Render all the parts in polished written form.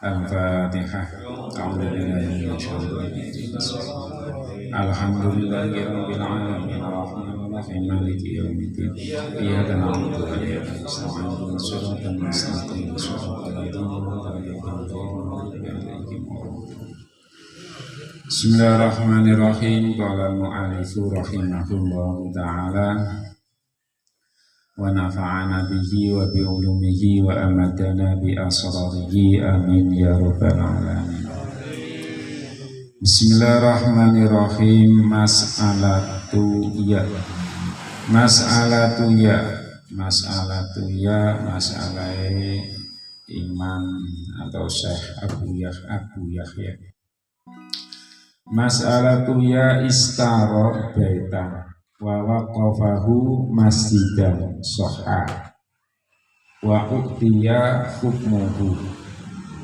Al-Fatihah. A'udzubillahi minasyaitonir rajim. Alhamdulillahi rabbil alamin arrahmanir rahim maliki yaumiddin. Iyyaka na'budu wa iyyaka nasta'in ihdinas siratal mustaqim siratal ladzina an'amta 'alaihim. Bismillahirrahmanirrahim. Qala al-mu'allifu rahimahullahu ta'ala wa nafa'ana bihi wa bi ulumihi wa amadana bi asrarihi amin ya rabbal alamin. Bismillahirrahmanirrahim. Mas'alatu ya masalah Imam atau Syekh Abu Yahya. Mas'alatu ya istara baitan wa waqafahu masjidan soha wa uqtiya hukmuhu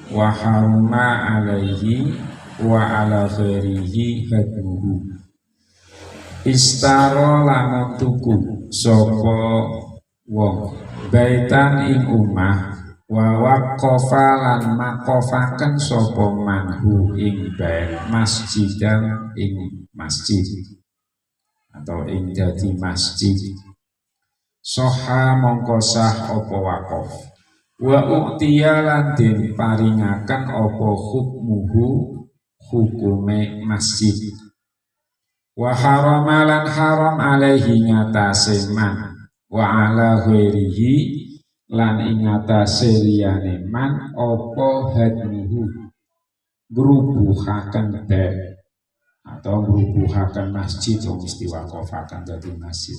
wa haruma alaihi wa ala ghairihi hadmuhu. Istara lamun tuku sapa wong baitan ing omah wa waqafa lan makofaken sapa manhu ing bait masjidan ing masjid atau ing dadi masjid soha mongko sah apa waqaf wa uqtiya lan den paringaken apa hukmuhu hukume masjid wa harama lan haram alaihi ngatase man wa ala ghairihi lan ingatase liyane man opo hadmuhu ngrubuhaken bait atau ngrubuhaken masjid wong mesti waqafaken dadi masjid.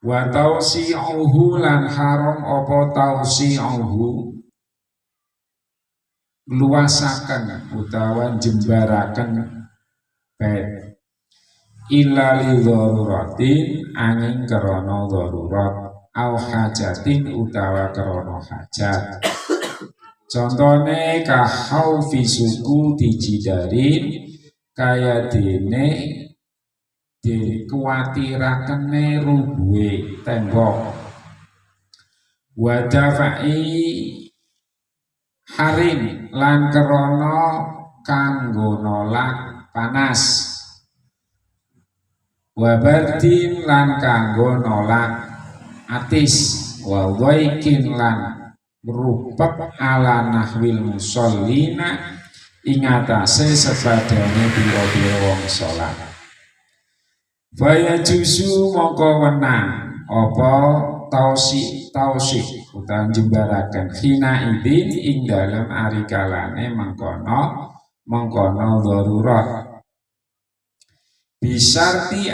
Wa tausi'uhu lan haram opo tausi'uhu luasaken utawa jembaraken bait illa li daruratin angin krana darurat au hajatin utawa krana hajat. Contone kahau fisuku dijidarin kaya dene dikuatirakene rubuhe tembok. Wadafai harin lan krana kanggo nolak panas. Wabardin lan kanggo nolak atis wa dhaikin lan rupek ala nahwil musallina ingatase sepadane biro-biro wong salat. Faya juzu mongko wenang apa tausi utawa jembaraken hina idin ing dalem ari kalane mengkono darurat. Bisarti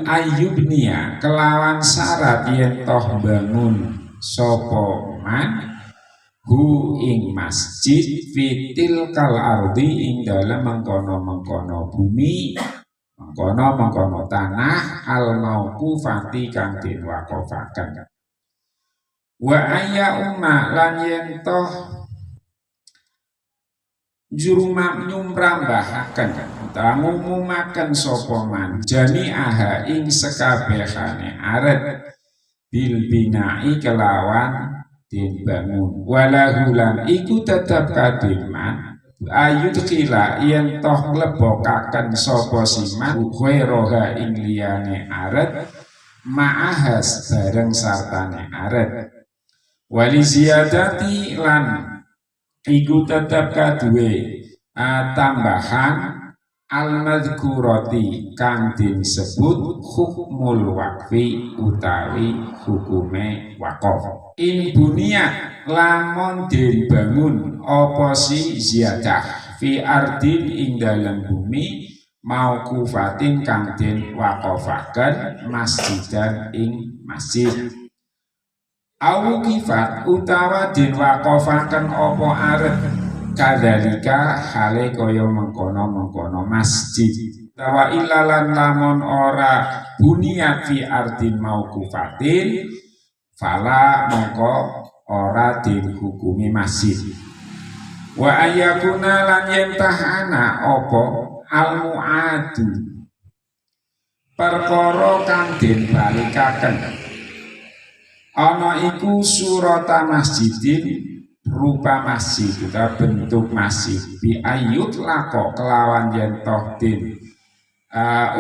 ayubnia kelawan syarat yen toh bangun sapa man hu ing masjid fitil kal ardi ing dalem mengkono bumi mengkono tanah al mauqufati kang den waqafaken. Wa ayya umma lan yen toh jurumam nyumrambahaken utawa ngumumaken sapa man jami'aha ing sekabehane aret bil bina'i kelawan den bangun walahu lan iku tetep kadiman ayudkhila yen toh nglebokaken sapa siman ghairaha ing liyane aret ma'ahas bareng sartane aret wali ziyadati lan iku tetap kaduwe tambahan al-madhkurati kang disebut hukmul waqfi utawi hukume waqaf. In buniyat lamun den bangun apa si ziyadah fi ardin ing dalam bumi mauqufatin kang den waqafaken masjidan ing masjid. Awu kifat utawa den waqafaken apa aret kadalika hale kaya mengkono masjid utawa ilalan lamun ora buniyat fi ardin mauqufatin fala mongko ora den hukumi masjid. Wa ayakuna lan yentahana apa al muadu perkara kang den balikaken ana iku surata masjidin rupa masjid utawa bentuk masjid bi ayut lako kelawan yen toh din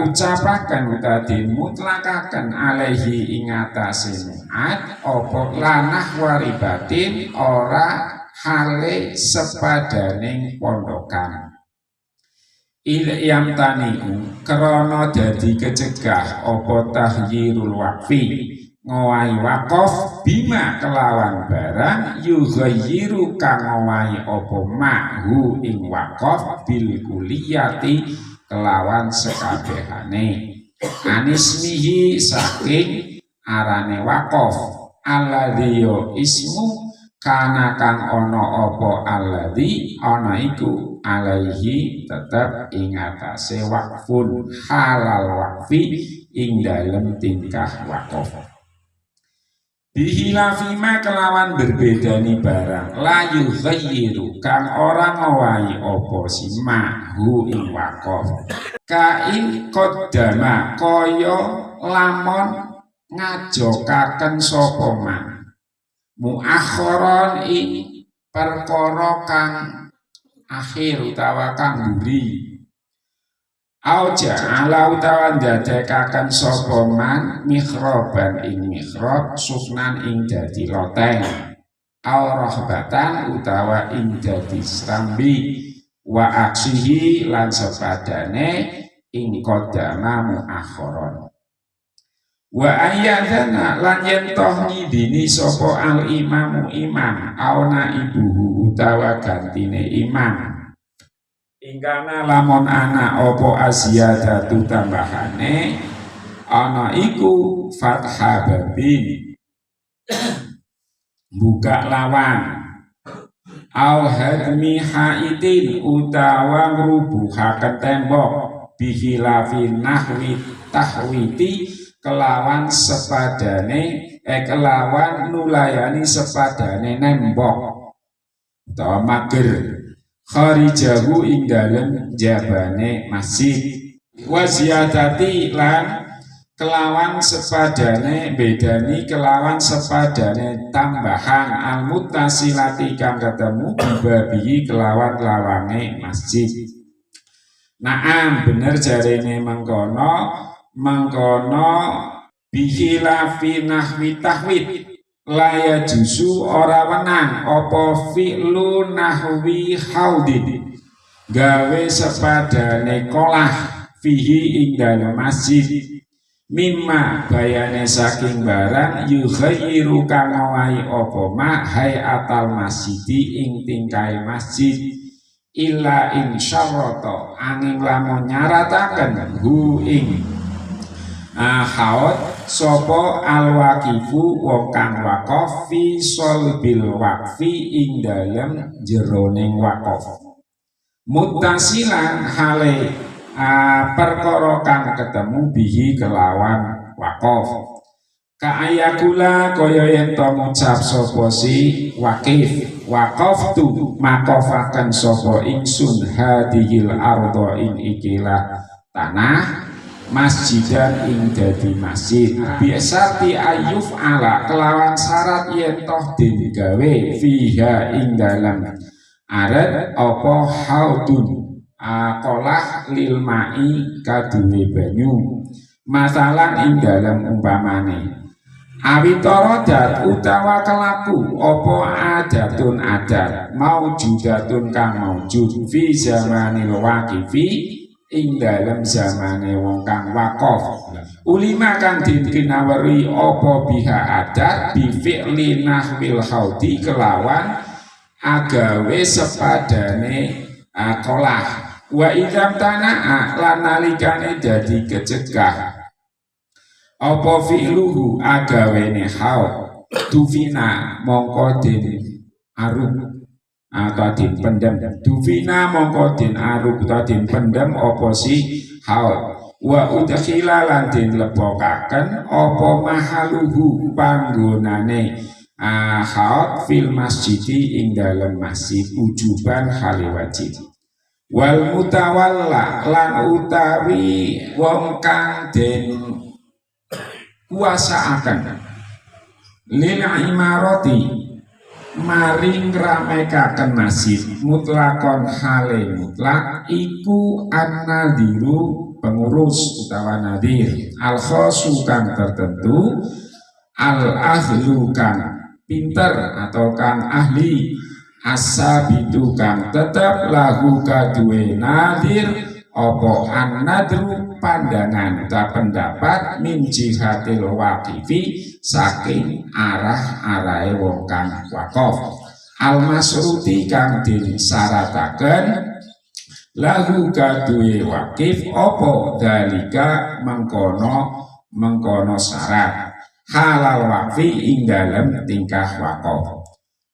ucapaken utawa dimutlakaken alaihi ing atase muat apa lanah waribatin ora hale sepadaning pondokan ilyam taniku krana dadi kecegah apa tahyirul waqfi ngowahi wakaf bima kelawan barang yughayyiru kang ngowahi apa mahu ing wakaf bil kuliyati kelawan sekabehane anismihi saking arane wakaf alladzi ismu kana kang ana apa alladzi ana iku alaihi tetep ing atase wakfun halal wakfi ing dalem tingkah wakaf bihilafima kelawan berbedani barang layu ghayyiru kang orang ngowahi apa si mahu ing wakaf kain qaddama kaya lamun ngajokaken sapa man muakhiron ing perkara kang akhir utawa kang mburi au ja'ala utawa ndadekaken sapa man mikhraban ing mikhrab suknan ing dadi loteng au rahbatan utawa ing dadi srambi wa aksihi lan sepadane ing qadama muakhiron wa ayyadana lan yen toh ngidini sapa al imamu imam au naibuhu utawa gantine imam ingkana lamun ana apa asyadatu tambahane ana iku fathah babin buka lawang au hadmi haitin utawa ngrubuhaken tembok bihilafin nahwi tahwiti kelawan sepadane kelawan nulayani sepadane nembok utawa mager kharijahu ing dalem jabane masjid wa ziyadati lan kelawan sepadane bedani kelawan sepadane tambahan al-muttasilati kang ketemu bibabihi kelawan lawange masjid naam bener jarene mengkono bihilafi nahwi tahwid laya jusu ora wenang apa fi'lu nahwi haudin gawe sepadane kolah fihi ing dalem masjid mimma bayane saking barang yughayyiru kang ngowahi apa ma hayatal masjidi ing tingkai masjid illa insyarata angin lamun nyarataken hu ing haud sopo al-waqifu wong kang wakaf fi solbil waqfi ing dalem jeroning wakaf muttasilan hale perkara kang ketemu bihi kelawan wakaf kaayakula kaya yen to ngucap sapa si waqif waqaftu makofaken sapa ingsun hadhil arda ing ikilah tanah masjidan ing dadi masjid biasati ayuf ala kelawan syarat yen toh den gawe fiha ing dalam arat apa haudun kolah lil mai kaduwe banyu masalan ing dalam umpamane awitorodat utawa kelaku apa adatun adat maujudatun kang maujud fi zamanil waqifi ing dalam zamane wong kang wakaf ulima kang dikinawari apa biha adat bi fi'li nahwil haudi kelawan agawe sepadane kolah wa idam tanaa lan nalikane dadi kecegah apa fi'luhu agawene haud tufina mongko den arub atau din pendem dufina mongko din arub atau din pendem apa si haud wa udkhila lan din lebokaken apa mahaluhu panggonane haud fil masjidi ing dalem masjid ujuban hale wajib wal mutawalla lan utawi wong kang den kuasaaken lil imarati maring ramekaken masjid mutlakon hale mutlak iku an-nadhiru pengurus utawa nadir al khosu kang tertentu al ahlu kang pinter atau kang ahli asabitu kang tetap lagu kaduwe nadir opo an-nadru pandangan ta pendapat min jihatil waqifi saking arah-arahe wong kang wakaf al-masruti kang disarataken lagu kaduwe wakif opo dalika mengkono syarat halal wakfi ing dalem tingkah wakaf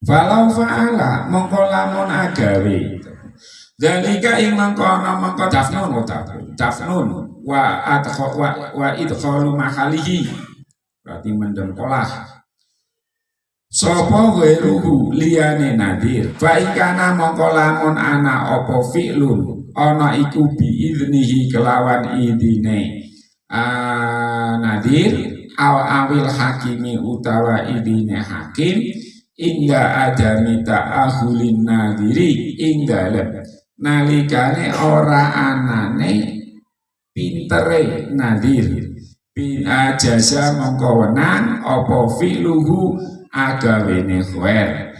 falau fa'ala mongko lamun agawe dalika ing mengkono dafnun wa idkhalu mahalihi berarti mendengkolah sapa ghairuhu liyane nadir fa ikana mongko lamun ana apa fi'lun ana iku bi idnihi kelawan idine nadir awil hakimi utawa idine hakim ingga adami ta'ahulin nadiri ing dalem nalikane ora anane pintere nadir bin ajaza mongko wenang apa fi'luhu agawene khair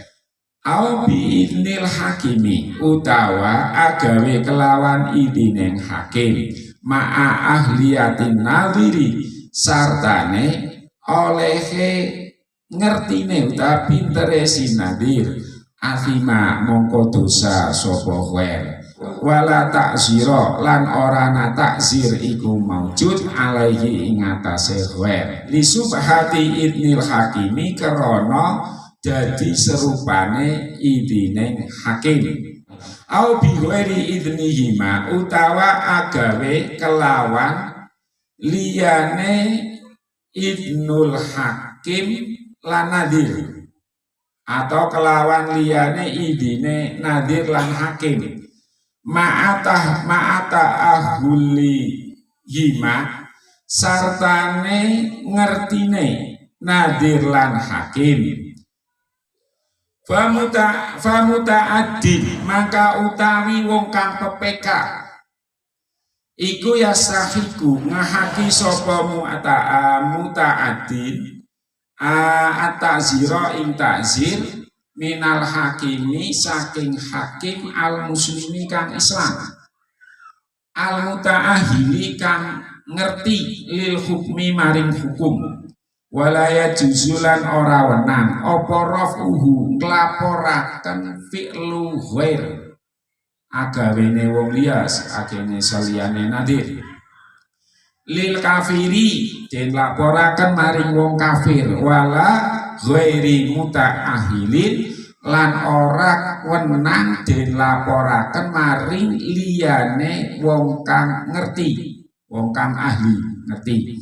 au bi idnil hakimi utawa agawe kelawan idine hakim ma'a ahliyatin nadiri sartane olehe ngertine utawa pintere si nadir afima mongko dosa sapa khair wala takzira lan ora na takzir iku maujud alaihi ing atase khair li subhati idnil hakimi krana dadi serupane idine hakim au bi ghairi idnihi ma utawa agawe kelawan liyane idnul hakim lan nadir atau kelawan liyane idine nadir lan hakim ma'ata ahuli hima sartane ngertine nadir lan hakim famuta adin maka utawi wong kang pepeka iku yasahiku ngahaki sapa muta'adin at-ta'zira ing ta'zir minal hakimi saking hakim al muslimi kang Islam al muta'ahili kang ngerti lil hukmi maring hukum walaya juzulan ora wenang apa rafuhu nglaporaken fi'lu ghair agawene wong liya akene saliyane nadir lil kafiri den laporaken maring wong kafir wala ghairi muta'ahilin lan ora wenang den laporaken maring liyane wong kang ngerti wong kang ahli ngerti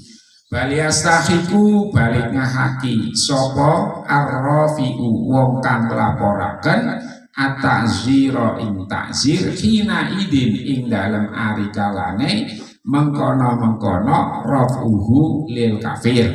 baliastahiku balik ngahaki sapa arrafi'u wong kang laporaken at-ta'zira ing ta'zir hina idin ing dalem ari kalane mengkono rafuhu lil kafir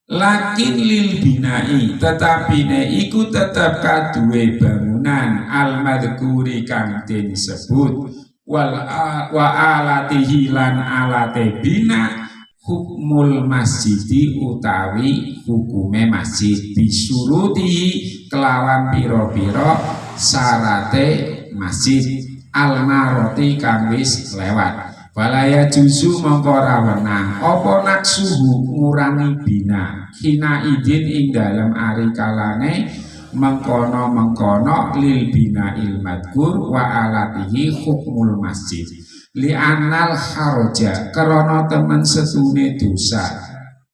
lakin lil binai tetapi ne iku tetap kaduwe bangunan al madhkuri kang den sebut wa alatihi lan alate bina hukmul masjidi utawi hukume masjid bisurutihi kelawan piro-piro syarate masjid al-maroti kang wis lewat walaya juzu mongko ora wenang apa naksuhu ngurangi bina hina idin ing dalem ari kalane mengkono lil bina il madkur wa alatihi hukmul masjid li anal haroja krana temen setune dosa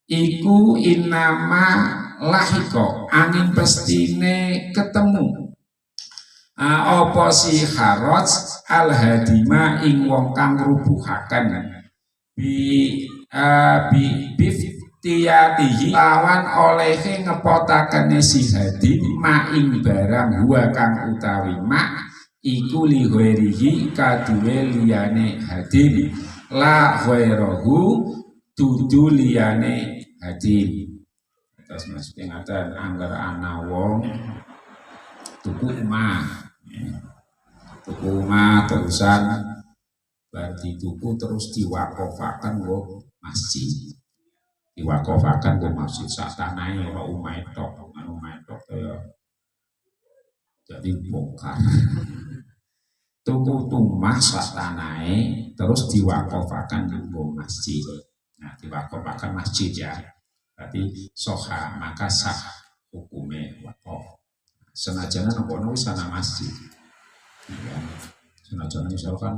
iku innama lahiko angin pestine ketemu apa si haraj al hadima ing wong kang rubuhaken biftiyatihi lawan olehe ngepotakene si hadim ma ing barang huwa kang utawi ma iku li ghairihi kaduwe liyane hadim la ghairahu dudu liyane hadim Terus mesti ngaten angger ana wong tuku omah. Tuku omah terusan bar dituku terus diwakofaken nggo masjid. Diwakofaken nggo masjid sak tanahe ora omahe tok, omahe tok kaya jadi bongkar. Tuku omah sak tanahe terus diwakofaken nggo masjid. Nah, diwakofaken masjid ya. Berarti soha maka sah hukume wakaf. Senajan ana wis ana masjid. Ya, senajan misalkan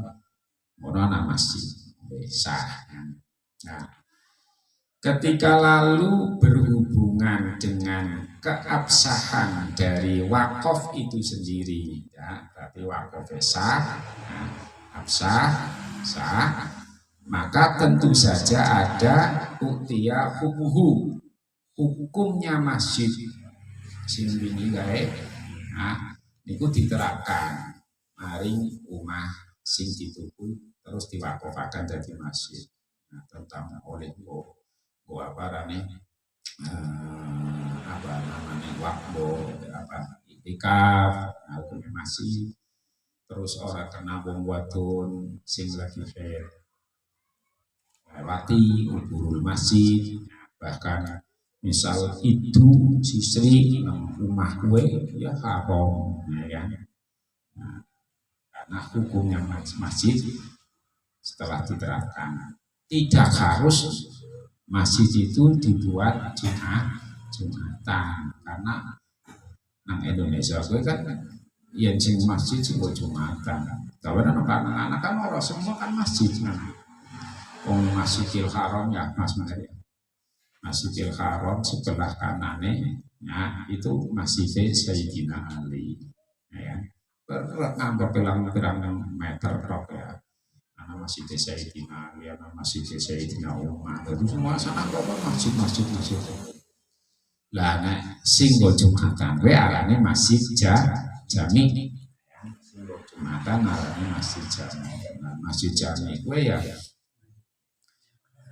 ono ana masjid sah. Nah, ketika lalu berhubungan dengan keabsahan dari wakaf itu sendiri, ya, berarti wakaf sah, nah, absah, sah, maka tentu saja ada uktia hukumnya masjid sing wingi gawe. Nah, niku diterapkan maring omah sing dituku terus diwakofaken dadi masjid. Nah, tentang oleh apa namanya wakbo apa itikaf, hukumnya masjid. Terus orang kena wong wadon sing lagi lewati uburul masjid, bahkan misal itu sisri rumah kue ya haram, ya kan? Nah, karena hukumnya masjid setelah diterapkan tidak harus masjid itu dibuat Jumatan, karena nang Indonesia kue kan yang sing masjid sing Jumatan. Tapi anak-anak kan orang semua kan masjid kan. Masjidil Haram ya Mas Maria. Masjidil Haram sebelah kanane ya itu Masjid Sayyidina Ali. Ya. Ngambil pirang meter tok ya. Ana Masjid Sayyidina Ali, ana Masjid Sayyidina Umar. Itu semua sana kok masjid. Lah nek sing go Jumatan we arane Masjid Jami. Sing go Jumatan arane Masjid Jami. Nah, Masjid Jami kuwi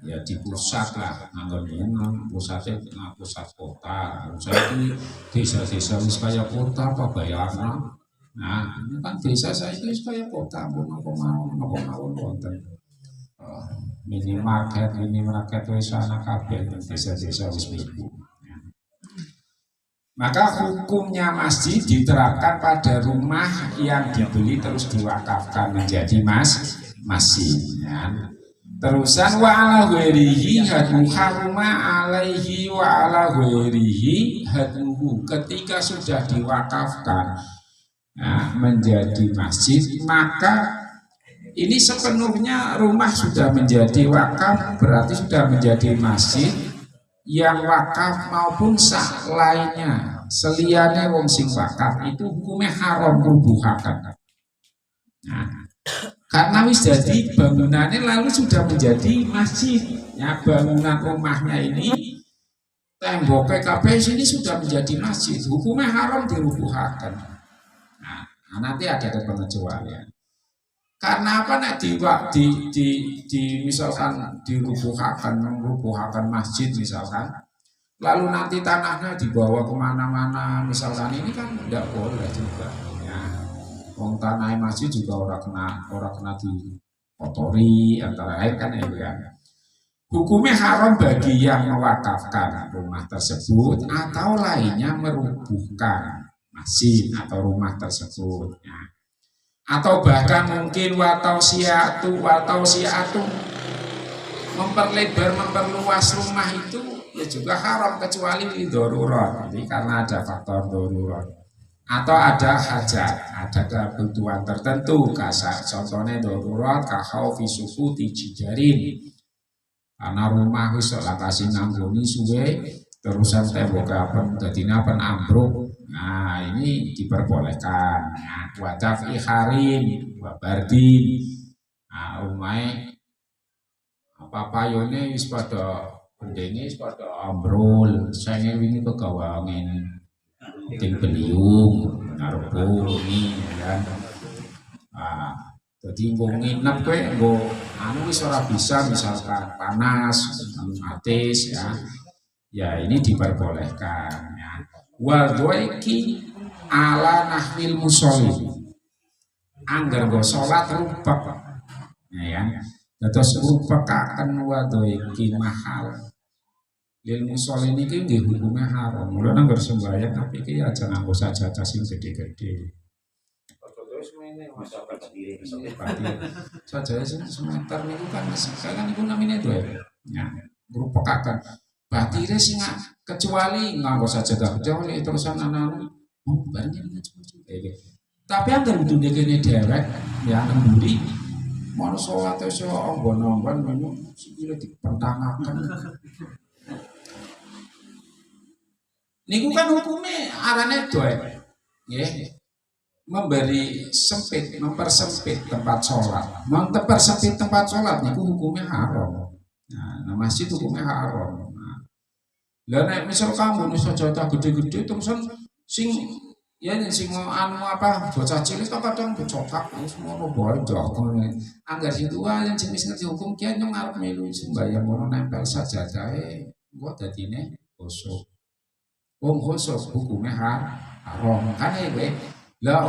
ya di pusat lah, anggapnya pusatnya pusat kota. Saya itu desa-desa wis kaya kota apa bayarnya. Nah, ini kan desa saya itu wis kaya kota, nopo mawon wonten. Minimarket wis ana kabeh desa-desa wis mlebu. Maka hukumnya masjid diterapkan pada rumah yang dibeli terus diwakafkan menjadi masjid. Ya. Terusan wa ala ghairihi hadu haruma alaihi wa ala ghairihi haduhu. Ketika sudah diwakafkan menjadi masjid, maka ini sepenuhnya rumah sudah menjadi wakaf, berarti sudah menjadi masjid. Yang wakaf maupun sak lainnya seliane wong sing wakaf itu hukumnya haram rubuhakan. Nah, karena wis jadi bangunannya lalu sudah menjadi masjid. Ya, bangunan rumahnya ini temboknya kabeh sini sudah menjadi masjid. Hukumnya haram dirubuhakan. Nah, nanti ada pengecualian. Karena apa nek misalkan merubuhkan masjid misalkan, lalu nanti tanahnya dibawa kemana-mana misalkan, ini kan tidak boleh juga. Ya, wong tanah masjid juga orang kena dikotori antara lain kan ya. Hukumnya haram bagi yang mewakafkan rumah tersebut atau lainnya merubuhkan masjid atau rumah tersebut. Ya. Atau bahkan mungkin watausiatu memperluas rumah itu ya juga haram kecuali di darurat. Jadi karena ada faktor darurat atau ada hajat, ada kebutuhan tertentu. Contohnya darurat kahau fisukuti jijarin, karena rumah wis ora kasih nanggoni suwe terusan tembok apen dadine apen ambruk. Nah, ini diperbolehkan. Nah, wadaf ikharin, wabardin. Nah, umai apa payone wis pada bendene wis pada ambrol. Saya wingi kegawa angin ting beliung, narbo ini kan. Ah, jadi nggo nginep kowe nggo anu wis ora bisa misalkan panas, atis ya. ya ini diperbolehkan ya. Wa dhaiki ala nahwil musolli, angger go salat rupek ya kan, terus rupekaken wa dhaiki mahal lil musolli niki nggih hukume haram. Mulane angger sembahyang tapi iki aja nganggo sajadah sing gede-gede. Sajadah sing semeter niku kan sekarang niku namine itu ya. Rupekaken batire sing kecuali nganggo sajadah kecuali terusan anak barangnya tapi anggar budune kene dhewek ya nemburi mau sholat iso onggon-onggon menu sikile dipentangaken. Niku kan hukume arane doe. Nggih. Memberi sempit, mempersempit tempat sholat. Mempersempit tempat sholat niku hukumnya haram. Nah, masjid hukumnya haram. Lah nek misal kamu nusa jatah gede-gede terusan sing ya sing anu apa bocah cilik kan kadang becokak semua bae joko. Anggar situ yang jenis ngerti hukum kian yang arep melu sembahyang ngono nempel sajadahe engko dadine bosok. Wong bosok hukumnya haram. Kan ya lah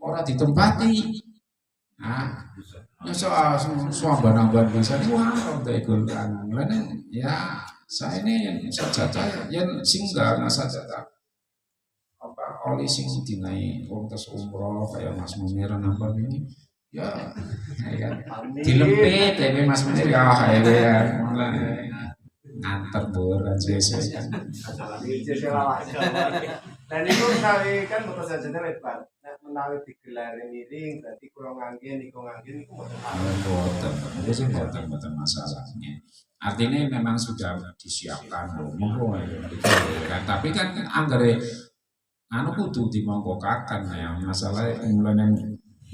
ora ditempati. Nah, soal suamban-amban bisa haram ta iku kan. Ya saya ini sajadah yang singgah sajadah apa oli sing dinai tes umroh kayak Mas Munir apa ini ya dilempit ya Mas Munir ya nganter boran sesuai dan itu kali kan motor sajadah lebar menawi digelar miring berarti kurang ngangge niku boten masalahnya. Artinya memang sudah disiapkan tapi kan anggere anu kudu dimongkokaken ya masalah mulane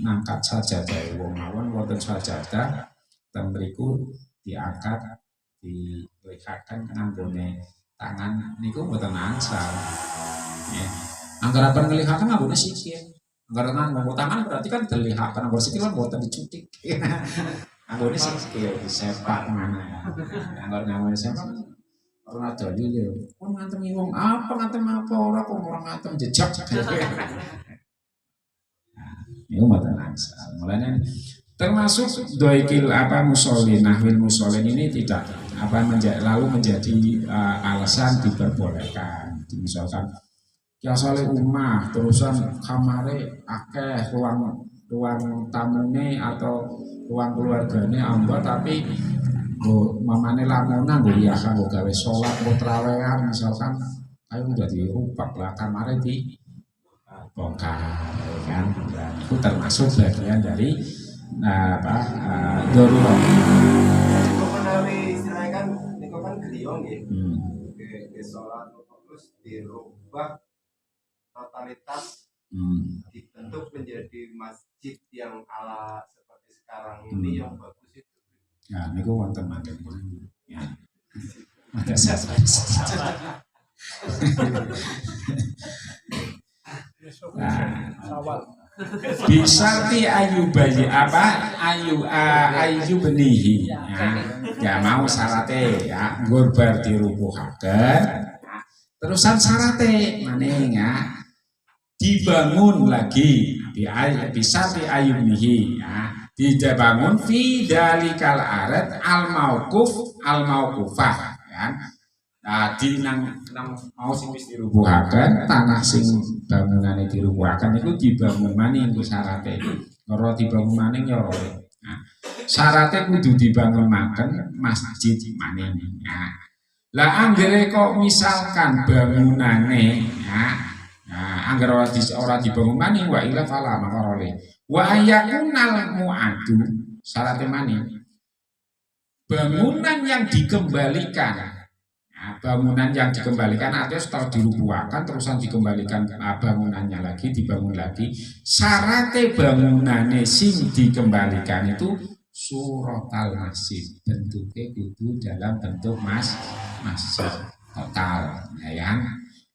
ngangkat sajadah wong mawon wonten sajadah ten mriku diangkat dilekaken kanggone tangan niku mboten angsal ya. Anggar apa ngelikaken nggone sikil. Anggar nganggo tangan berarti kan dilekaken anggo sikil kan mboten dicutik. Anggone sikil disepak mana ya. Anggar nganggo sepak ora dalil ya. Kon ngantem wong apa ngantem apa ora kok ora ngantem jejak. Niku mboten angsal. Mulane termasuk doikil apa musolin nahwil musolin ini tidak apa lalu menjadi alasan diperbolehkan. Misalkan ya soalnya rumah terusan kamare akeh ruang tamune atau ruang keluargane amba tapi mamane lamunan ya kanggo gawe salat utawa trawehan misalkan ayo udah dirupak lah kamare di bongkar kan. Itu termasuk bagian dari darurat. Niku menawi istilahnya kan niku kan griya nggih. Ke salat terus dirubah totalitas dibentuk menjadi masjid yang ala seperti sekarang ini yang bagus itu. Ya, niku wonten mangken. Ya. Ada satu. Bisa ti ayu bayi apa ayu benihi ya mau sarate ya ngurbar dirubuhaken terusan sarate maning ya dibangun lagi bisa ti ayu benihi ya dibangun fi dalikal arat al mauqufah ya. Nah, di nang mau sing wis dirubuhaken tanah sing bangunane dirubuhaken niku dibangun maning ku syarate. Ora dibangun maning ya ora. Nah, syarate kudu dibangun maken masjid maning. Lah anggere kok misalkan bangunane nah anggere ora dibangun maning wa ila fala makarole. Wa ayakunal mu'adu syarate maning. Bangunan yang dikembalikan bangunan yang dikembalikan artinya setelah dirubuhkan terusan dikembalikan bangunannya lagi dibangun lagi syaratnya bangunannya sing dikembalikan itu suratal masjid bentuknya kudu dalam bentuk masjid total ya kan.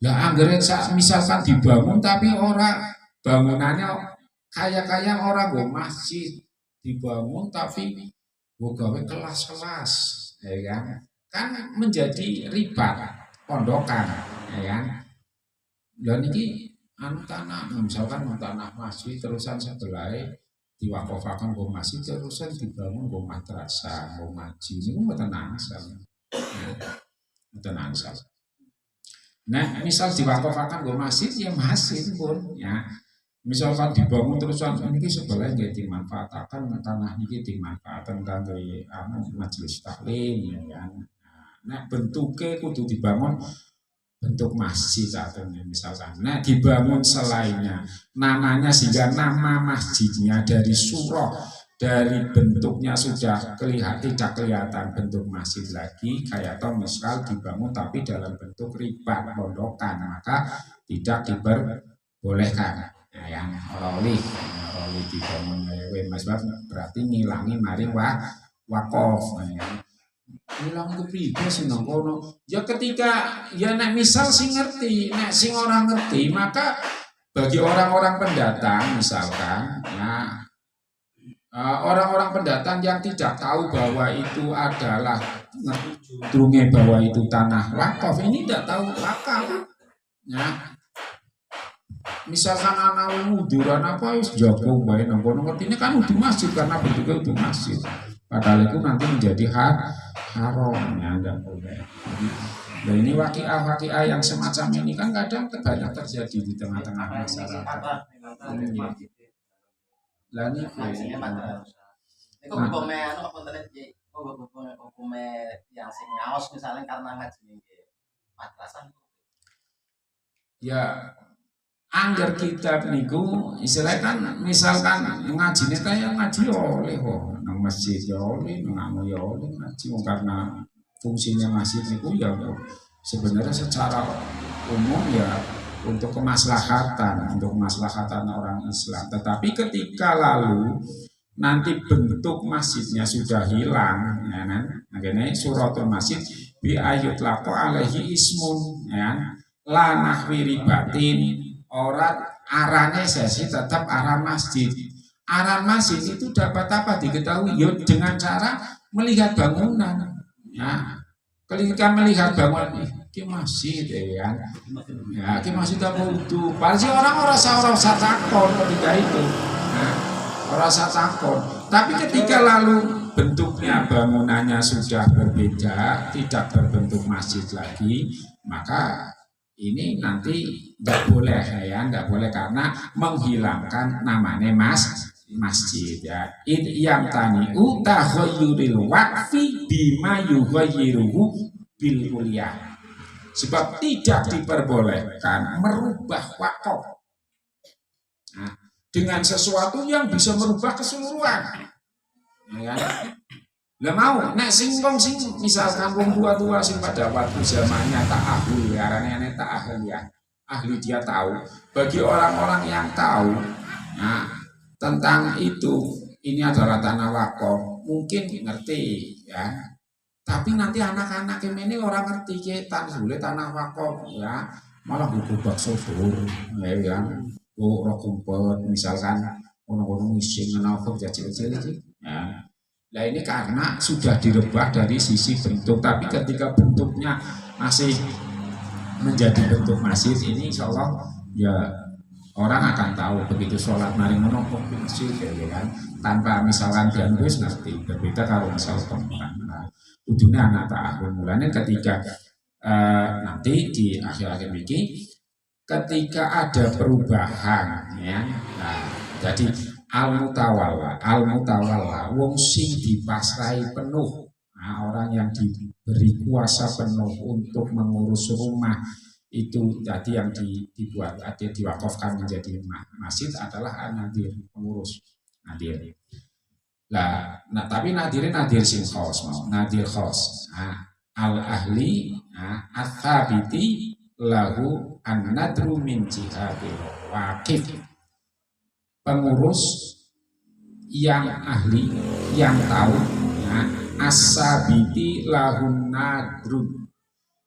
Lah anggere misalkan dibangun tapi orang bangunannya kaya orang go masjid dibangun tapi go gawe kelas-kelas ya kan menjadi riba pondokan, ya kan? Dan ini anu tanah, misalkan tanah masjid terusan sebelah diwakofakan ke masjid terusan dibangun ke madrasah, ke ngaji, ini mboten angsal. Mboten angsal. Nah, misal diwakofakan ke masjid ya masjid pun ya. Misalkan dibangun terusan ini sebelah nggih dimanfaatkan tanah ini dimanfaatkan kanggo majelis taklim ya kan. Nah, bentuknya kudu dibangun bentuk masjid atau misalkan. Nah, dibangun selainnya namanya sehingga nama masjidnya dari surah dari bentuknya sudah tidak kelihatan bentuk masjid lagi kayak atau misal dibangun tapi dalam bentuk ribat pondokan maka tidak diperbolehkan. Nah, yang oroli dibangun mas berarti ngilangi maring wakof. Hilang itu pribadi sih nongkono. Ya ketika ya nek misal sing ngerti, nek sing orang ngerti maka bagi orang-orang pendatang misalkan ya orang-orang pendatang yang tidak tahu bahwa itu adalah ngerunge bahwa itu tanah wakaf ini tidak tahu wakaf ya. Misalkan anak wuduran apa wis jago bae nang kono ngertine kan udah masjid karena bentuknya udah masjid. Padahal itu nanti menjadi haram ya enggak boleh. Nah ini waqiah yang semacam ini kan kadang banyak terjadi di tengah-tengah masyarakat. Lah niku niku hukume anu punten iki hukume yang sing ngaos misalnya karena ngaji nggih madrasah. Ya angger kitab niku istilahnya kan misalkan ngajine ta ya ngaji oleh kok nang masjid ya oleh nang anu ya oleh ngaji karena fungsinya masjid niku ya sebenarnya secara umum ya untuk kemaslahatan orang Islam. Tetapi ketika lalu nanti bentuk masjidnya sudah hilang ya kan makanya suratul masjid bi ayut laqo alaihi ismun ya la nahwi ribatin orang arahnya sesi tetap arah masjid. Arah masjid itu dapat apa diketahui? Ya dengan cara melihat bangunan. Ya, ketika melihat bangunan ini masjid ya, ya ini masjid apa itu? Pasti orang takon ketika itu. Nah, orang takon. Tapi ketika lalu bentuknya bangunannya sudah berbeda, tidak berbentuk masjid lagi, maka ini nanti tidak boleh ya, tidak boleh karena menghilangkan namanya masjid ya. Yang tani utahayuril wakfi bima yuhayiruhu bil kuliah. Sebab tidak diperbolehkan merubah wakaf nah, dengan sesuatu yang bisa merubah keseluruhan. Ya. Lah mau nek sing misalkan wong tua-tua sing pada waktu zamannya ta'ahul ya arane ta'ahul ya. Ahli dia tahu. Bagi orang-orang yang tahu nah, tentang itu ini adalah tanah wakaf, mungkin ngerti ya. Tapi nanti anak-anak ini orang ngerti ke tanah wakaf ya, malah buku bakso sur ya. Oh, rokumpet misalkan ono-ono ngising ana apa kecil-kecil iki. Ya. Nah ini karena sudah direbah dari sisi bentuk, tapi ketika bentuknya masih menjadi bentuk masjid ini insya Allah ya orang akan tahu begitu sholat mari menopok masjid ya kan tanpa misalkan dan gue ngerti berbeda kalau misal teman ujungnya anak ta'ahul mulanya ketika nanti di akhir-akhir ini ketika ada perubahan ya nah, jadi al-mutawalla wong sing dipasrai penuh nah, orang yang diberi kuasa penuh untuk mengurus rumah itu jadi yang dibuat diwakafkan menjadi masjid adalah nadir pengurus nadir nah tapi nadir sing khos mau nadir khos nah, al-ahli nah, at-thabiti lahu an-nadru min jihadil waqif pengurus yang ahli yang tahu ya, as-sabiti lahun nadrun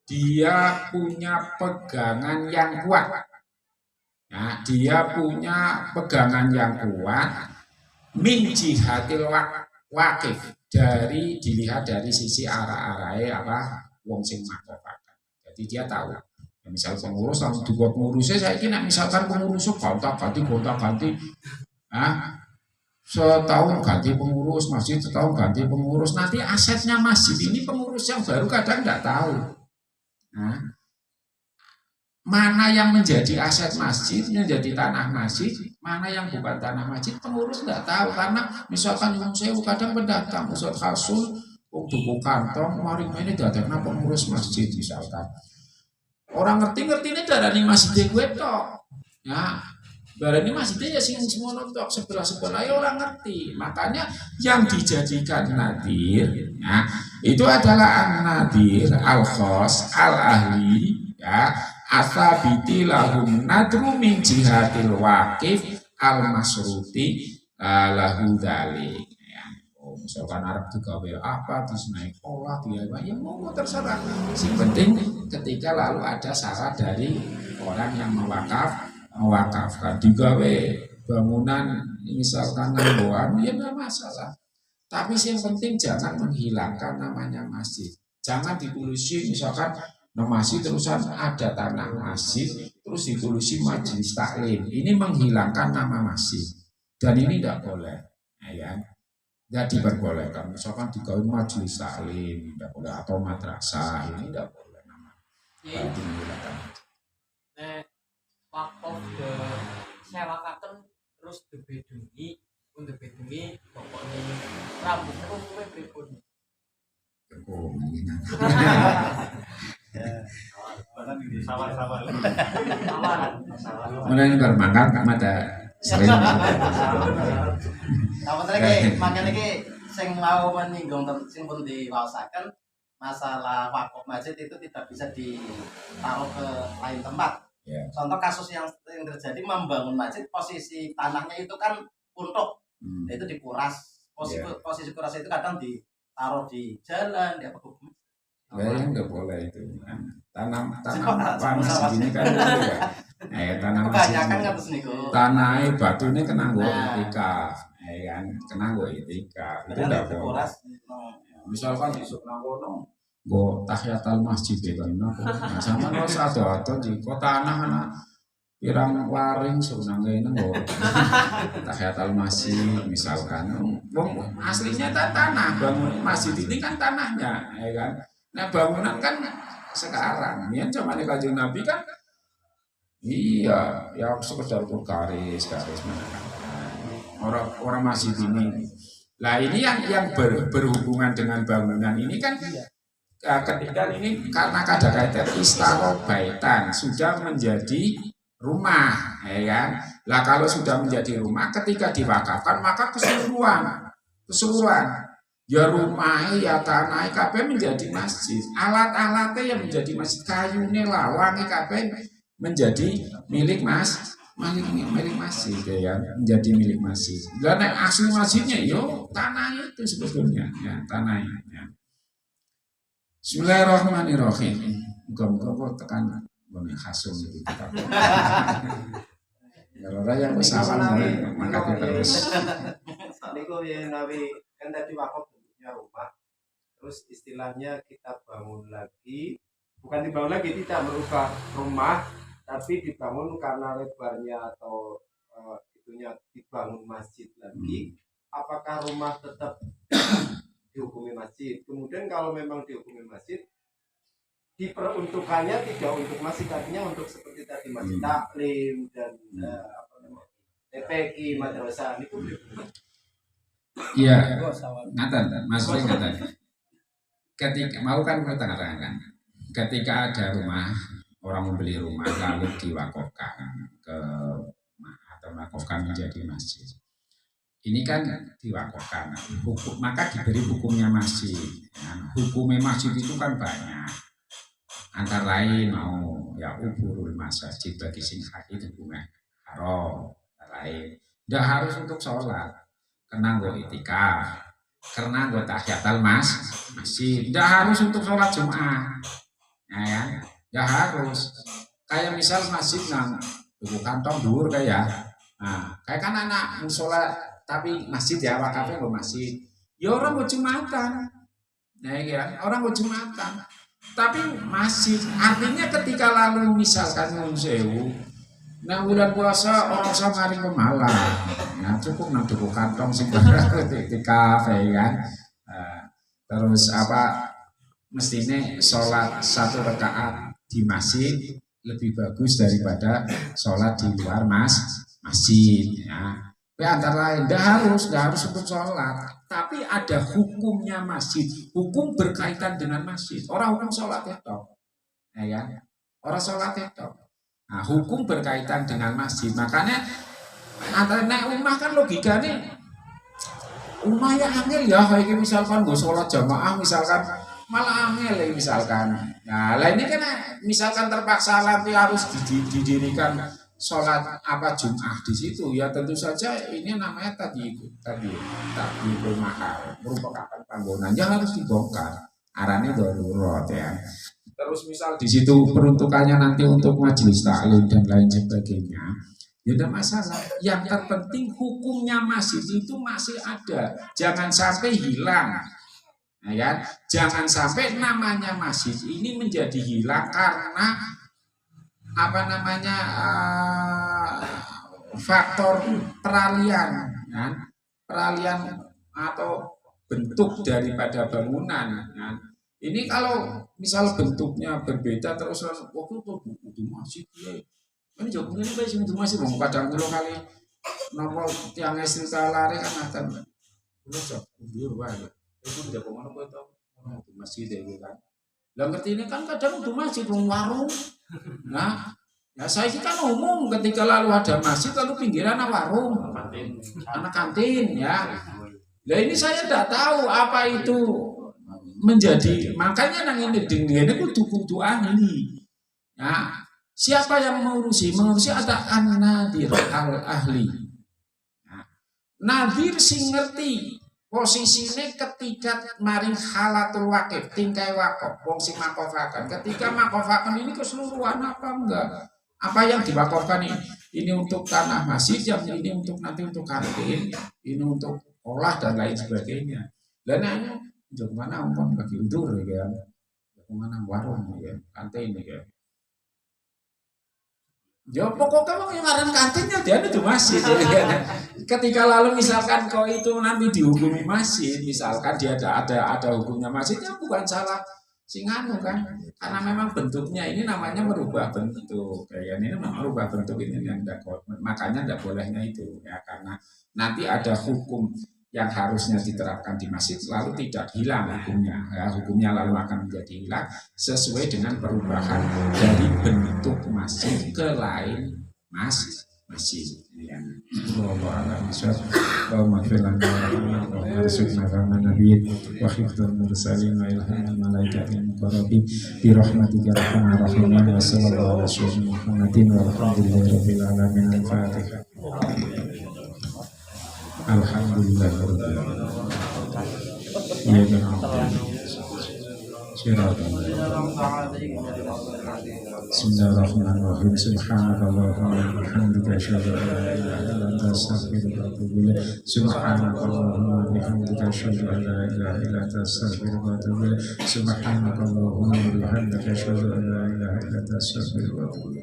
dia punya pegangan yang kuat ya, dia punya pegangan yang kuat min jihadil waqif dari dilihat dari sisi arah-arahnya apa wong sing makofakan Jadi dia tahu. Ya, misal pengurus langsung juga pengurusnya saya kira misalkan pengurusnya gonta-ganti, setahun ganti pengurus masjid, setahun ganti pengurus, nanti asetnya masjid ini pengurus yang baru kadang tidak tahu. Nah, mana yang menjadi aset masjid, menjadi tanah masjid, mana yang bukan tanah masjid, pengurus tidak tahu. Karena misalkan yang saya kadang pendatang, Ustaz Hasul, tuku kantong, mari ini dadakna pengurus masjid misalkan. Orang ngerti ini darani masjid gue tok. Ya, darani masjidnya ya sing semua tok sebelah ya orang ngerti. Makanya yang dijadikan nadir, ya, itu adalah an-nadir al-khos al-ahli, ya, asabiti lahum nadru min jihatil waqif al-masruti lahu dalik. Misalkan Arab digawe apa, disenai olah, dia ya mau terserah. Yang penting ketika lalu ada syarat dari orang yang mewakafkan digawe bangunan misalkan namboan ya tidak masalah. Tapi yang penting jangan menghilangkan namanya masjid. Jangan ditulisi misalkan nama masjid terusan ada tanah masjid terus ditulisi majelis taklim. Ini menghilangkan nama masjid dan ini tidak boleh. Ya. Tidak diperbolehkan, misalkan digawe majelis taklim tidak boleh atau madrasah ini tidak boleh nama. Itu menggunakan. Nek wakaf de sewakaken terus dibedungi, untuk bedungi pokoknya rambutnya umumnya pripun. Cukup. Sabar. Mulai bermangkat ada. Apa lagi? Makanya lagi sing mau menyinggung sing pun diwaosaken masalah wakaf masjid itu tidak bisa ditaruh ke lain tempat. Yeah. Contoh kasus yang terjadi membangun masjid, posisi tanahnya itu kan untuk itu dikuras. Posisi kuras itu kadang ditaruh di jalan, di apa hukum? Ya nggak boleh itu. Tanah panas ini kan ya. Tanah masjid. Tanah batu ini kena gue itikaf, ya kan? Kena gue itikaf. Itu nggak boleh. Misalkan besok nangono, gue tahiyatul masjid ya kan? Sama lo satu di kota tanah pirang waring sebenarnya ini gue tahiyatul masjid misalkan. Aslinya tanah, bangun masjid ini kan tanahnya, ya kan? Nah bangunan kan sekarang, ini cuma di Kanjeng Nabi kan, iya, ya sekedar garis mana kan, orang masjid ini. Nah ini yang berhubungan dengan bangunan ini kan, ketika ini karena ada kaitan istaro baitan sudah menjadi rumah, ya kan? Nah kalau sudah menjadi rumah, ketika diwakafkan maka keseluruhan. Ya rumah, ya tanah, kabeh menjadi masjid. Alat-alatnya yang menjadi masjid, kayunya lawangnya kabeh menjadi milik milik masjid, ya, menjadi milik masjid. Dan asli masjidnya, yo tanahnya itu sebetulnya, ya tanahnya. Ya. Bismillahirrahmanirrahim. Muka-muka tekan boleh khasum itu. Kalau yang pesawat maka terus. Niku ya Nabi kan tadi wakaf bentuknya rumah, terus istilahnya kita bangun lagi, bukan dibangun lagi, tidak merubah rumah, tapi dibangun karena lebarnya atau itunya dibangun masjid lagi. Apakah rumah tetap dihukumi masjid? Kemudian kalau memang dihukumi masjid, diperuntukannya tidak untuk masjid, artinya untuk seperti tadi masjid taklim dan TPQ madrasah itu. Iya, ngatan, maksudnya ngatan. Ketika mau kan katakan, ketika ada rumah, orang membeli rumah lalu diwakafkan atau wakafkan menjadi masjid. Ini kan diwakafkan, maka diberi hukumnya masjid. Ya, hukumnya masjid itu kan banyak. Antara lain mau ya uburul masjid bagi sing hati hukumnya haram, lain. Tidak harus untuk sholat. Karena gue itikaf, karena gue tahiyatul masjid, tidak harus untuk sholat Jumat, ya, tidak harus. Kayak misal masjid nang kantong dur kayak, nah, kayak kan anak musola tapi masjid ya wakafnya gue masjid, ya orang gue Jumatan, ya kan, orang gue Jumatan, Tapi masih artinya ketika lalu misalkan nyuwun sewu, nah bulan puasa orang usah mari ke Malang, nah cukup nang tuku kantong sing di kafe kan. Terus apa mestinya sholat 1 rakaat di masjid lebih bagus daripada sholat di luar masjid ya. Antara lain, tidak harus untuk sholat, tapi ada hukumnya masjid, hukum berkaitan dengan masjid. Orang hukum sholat ya toh, ya kan? Orang sholat ya toh. Nah, hukum berkaitan dengan masjid, makanya antara naik rumah kan logikanya, rumah ya angel ya, kayak misalkan gue sholat jamaah misalkan malah angel ya misalkan. Nah, ini kan misalkan terpaksa nanti harus didirikan sholat apa Jum'ah di situ ya tentu saja ini namanya tadi mahal merupakan panggonan yang harus dibongkar arahnya darurat ya. Terus misal di situ peruntukannya nanti untuk majelis taklim dan lain sebagainya ya tidak masalah. Yang terpenting hukumnya masjid itu masih ada, jangan sampai hilang ya kan? Jangan sampai namanya masjid ini menjadi hilang karena apa namanya faktor peralihan kan? Peralihan atau bentuk daripada bangunan kan? Ini kalau misal bentuknya berbeda terus waktu itu masjid ya ini jauh ini baik itu masih mau kadang dulu kali nomor yang istri lari kan akan belum dia banyak itu tidak kemana kau tahu itu masjid itu kan. Lah ngerti ini kan kadang itu masjid warung. Nah, ya saya kan umum ketika lalu ada masjid lalu pinggiran warung, anak kantin ya. Lah ini saya tidak tahu apa itu menjadi makanya nang ini dengan itu kudu ahli. Ya, siapa yang mengurusi ada an-nadir al-ahli. Nah, nadir sing ngerti posisinya ketika maring halatul wakif tingkai wakaf wong sing makofakan ketika makofakan ini keseluruhan apa enggak apa yang diwakafkan ini untuk tanah masjid yang ini untuk nanti untuk kantin ini untuk olah dan lain sebagainya dan hanya jauh mana umpam bagi udur ya jauh mana warung ya kantin ya ya pokoknya yang ngaran kantinnya dia itu masjid ya. Ketika lalu misalkan kau itu nanti dihukumi masjid misalkan dia ada hukumnya masjid ya bukan salah singanu kan karena memang bentuknya ini namanya merubah bentuk kayak ini memang merubah bentuk ini yang makanya tidak bolehnya itu ya karena nanti ada hukum yang harusnya diterapkan di masjid lalu tidak hilang hukumnya ya, hukumnya lalu akan menjadi hilang sesuai dengan perubahan dari bentuk masjid ke lain masjid ya. Wallahu a'lam bishawab. Allahumma ighfir lana wa warzuqna fahma nabiyyin wa hifdzal mursalin wa ilhamal malaikatil muqarrabin bi rahmatika arhamar rahimin wa sallallahu ala sayyidina Muhammadin walhamdulillahi rabbil alamin. Al-Fatihah. Alhamdulillahirabbil alamin. Ya Bismillahirrahmanirrahim. Subhanakallahumma wa bihamdika asyhadu an la ilaha illa anta astaghfiruka wa atubu ilaik. Subhanakallahumma wa bihamdika asyhadu an la ilaha illa anta astaghfiruka wa atubu ilaik. Subhanakallahumma wa bihamdika asyhadu an la ilaha illa anta astaghfiruka wa atubu ilaik.